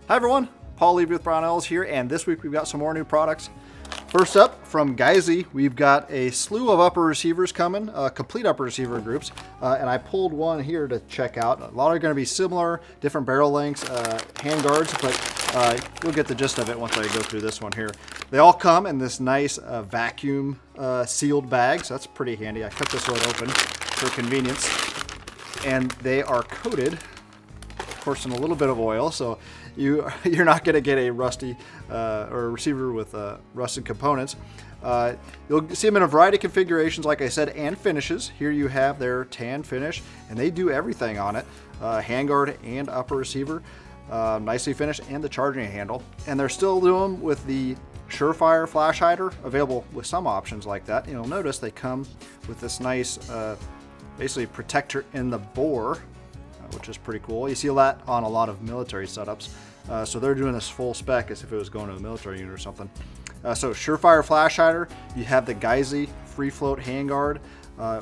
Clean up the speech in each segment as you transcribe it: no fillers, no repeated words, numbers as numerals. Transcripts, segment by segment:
Hi everyone, Paul Levy with Brownells here, and this week we've got some more new products. First up, from Geissele, we've got a slew of upper receivers coming, complete upper receiver groups, and I pulled one here to check out. A lot are going to be similar, different barrel lengths, hand guards, but you'll get the gist of it once I go through this one here. They all come in this nice vacuum sealed bag, so that's pretty handy. I cut this one open for convenience, and they are coated, of course, in a little bit of oil, so you're not going to get a rusty or a receiver with rusted components. You'll see them in a variety of configurations, like I said, and finishes. Here you have their tan finish, and they do everything on it. Handguard and upper receiver, nicely finished, and the charging handle. And they're still doing them with the Surefire flash hider, available with some options like that. You'll notice they come with this nice, basically protector in the bore, which is pretty cool. You see that on a lot of military setups. So they're doing this full spec as if it was going to a military unit or something. So Surefire flash hider, you have the Geissele free float handguard,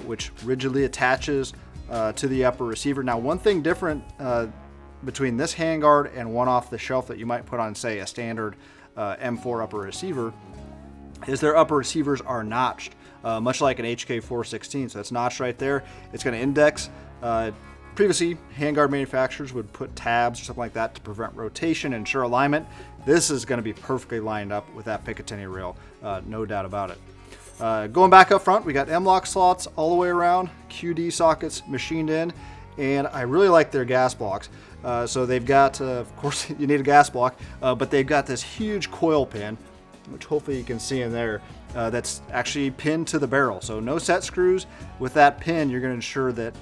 which rigidly attaches to the upper receiver. Now, one thing different between this handguard and one off the shelf that you might put on, say, a standard M4 upper receiver, is their upper receivers are notched, much like an HK416. So that's notched right there. It's going to index. Previously, handguard manufacturers would put tabs or something like that to prevent rotation and ensure alignment. This is going to be perfectly lined up with that Picatinny rail, no doubt about it. Going back up front, we got M-LOK slots all the way around, QD sockets machined in, and I really like their gas blocks. So they've got, of course, you need a gas block, but they've got this huge coil pin, which hopefully you can see in there, that's actually pinned to the barrel. So no set screws. With that pin, you're going to ensure that,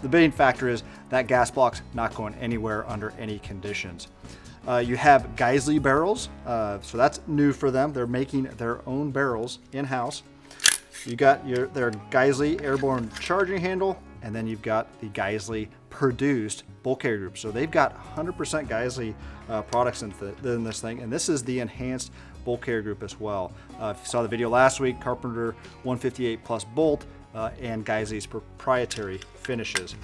the main factor is that gas block's not going anywhere under any conditions. You have Geissele barrels, so that's new for them. They're making their own barrels in-house. You got their Geissele Airborne charging handle, and then you've got the Geissele produced bolt carrier group. So they've got 100% Geissele products in this thing, and this is the enhanced bolt carrier group as well. If you saw the video last week, Carpenter 158 plus bolt and Geissele's proprietary finishes.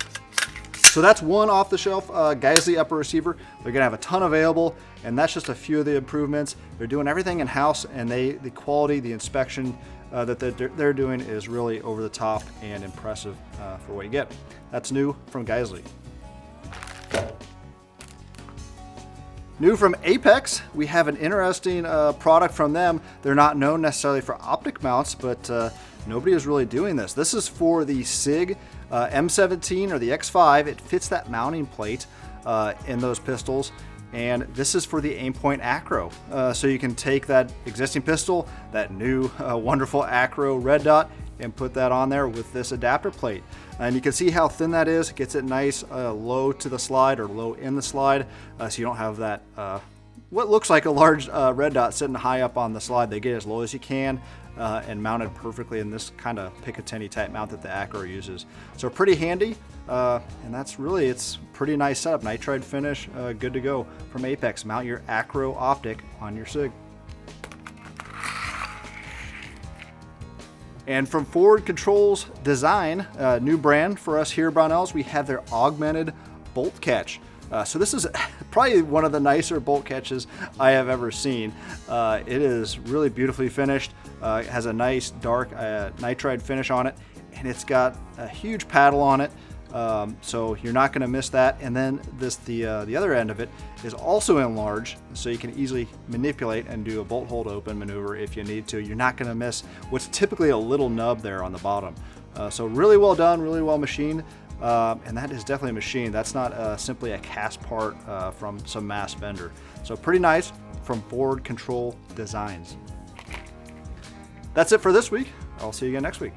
So that's one off-the-shelf Geissele upper receiver. They're gonna have a ton available, and that's just a few of the improvements. They're doing everything in-house, and the quality, the inspection that they're doing is really over the top and impressive for what you get. That's new from Geissele. New from Apex, we have an interesting product from them. They're not known necessarily for optic mounts, but nobody is really doing this. This is for the SIG M17 or the X5. It fits that mounting plate in those pistols. And this is for the Aimpoint ACRO. So you can take that existing pistol, that new wonderful ACRO red dot, and put that on there with this adapter plate. And you can see how thin that is. It gets it nice low to the slide or low in the slide, so you don't have that what looks like a large red dot sitting high up on the slide. They get it as low as you can and mounted perfectly in this kind of Picatinny type mount that the ACRO uses. So pretty handy, and that's really, it's pretty nice setup. Nitride finish, good to go from Apex. Mount your ACRO optic on your SIG. And from Forward Controls Design, new brand for us here at Brownells, we have their Augmented bolt catch. So this is probably one of the nicer bolt catches I have ever seen. It is really beautifully finished. It has a nice dark nitride finish on it, and it's got a huge paddle on it. So you're not going to miss that. And then the other end of it is also enlarged, so you can easily manipulate and do a bolt hold open maneuver if you need to. You're not going to miss what's typically a little nub there on the bottom. So really well done, really well machined. And that is definitely a machine. That's not simply a cast part from some mass vendor. So pretty nice from Forward Control Designs. That's it for this week. I'll see you again next week.